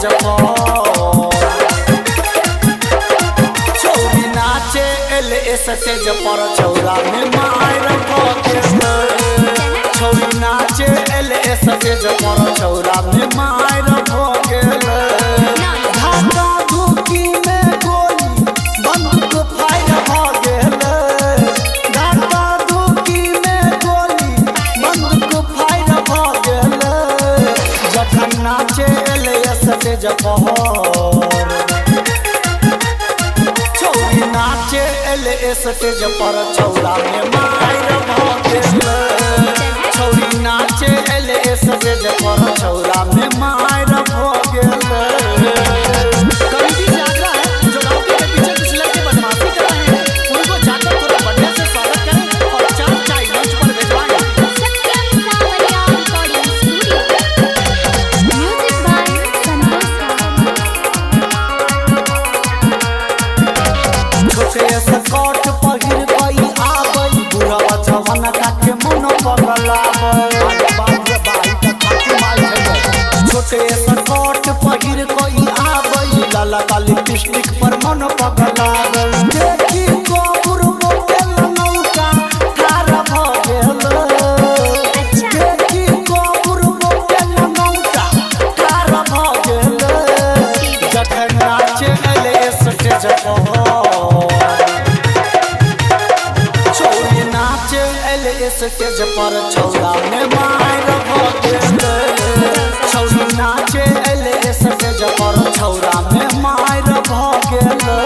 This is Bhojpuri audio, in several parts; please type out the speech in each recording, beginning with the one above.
स्टेज पर छौरी नाचे एले स्टेज पर छौरा में मार भगेले छौरी नाचे एले स्टेज पर छौरा में मार भगेले धाका धुकी में गोली बंदूक फायर भगेले धाका धुकी में गोली बंदूक फायर भगेले जखन नाचे एले स्टेज पर छौरी नाचे एले स्टेज पर छौरा में मार भगेले छौरी नाचे एले स्टेज पर छौरा में मार भगेले कमिटी से आग्रह है जो लड़के के पीछे कुछ लड़के बदमाशी कर रहे हैं उनको जाकर थोड़ा बढ़िया से स्वागत करें और चाय मंच पर भिजवाएं। Satyam Sawariya recording studio music by Santosh छोटे स्कर्ट पहिर गई आबई बुढ़वा जवान काके मन पगलाबई छोटे स्कर्ट पहिर गई आबई लाला काली लिपस्टिक पर मन पगलाबई देखी गोबुर बोल नौका ठार भगेले देखी गोबुर बोल नौका ठार भगेले जखन नाचे एले स्टेज पर छौरी नाचे एले स्टेज पर छौरा में मार भगेले छौरी नाचे एले स्टेज पर छौरा में मार भगेले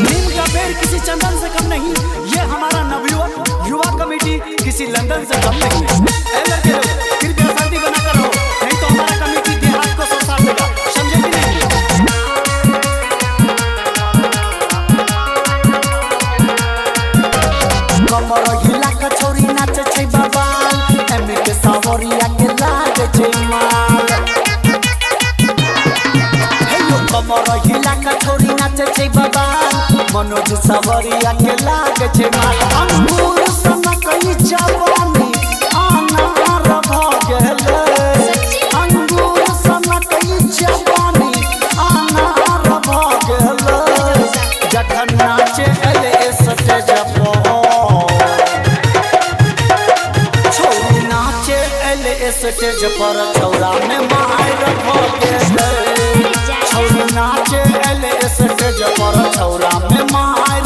नीम का पेड़ किसी चंदन से कम नहीं ये हमारा नवयुवक युवा कमेटी किसी लंदन से कम नहीं ए लड़के लोग कृपया शांति बनाकर रहो नहीं तो हमारा कमेटी देहात को संसार देगा समझे कि नहीं। कमर हिला के छौरी नाचे छै बवाल एमे के सावरिया के लागे छै माल हे यो कमर हिला के छौरी नाचे छै बवाल मनोज सावरिया के लागे छै माल अंगूर सनकई जवानी अनार भगेले अंगूर सनकई जवानी अनार भगेले जखन नाचे एले स्टेज पर छौरी नाचे एले स्टेज पर छौरा में मार भगेले छौरी नाचे एले स्टेज पर छौरा में मार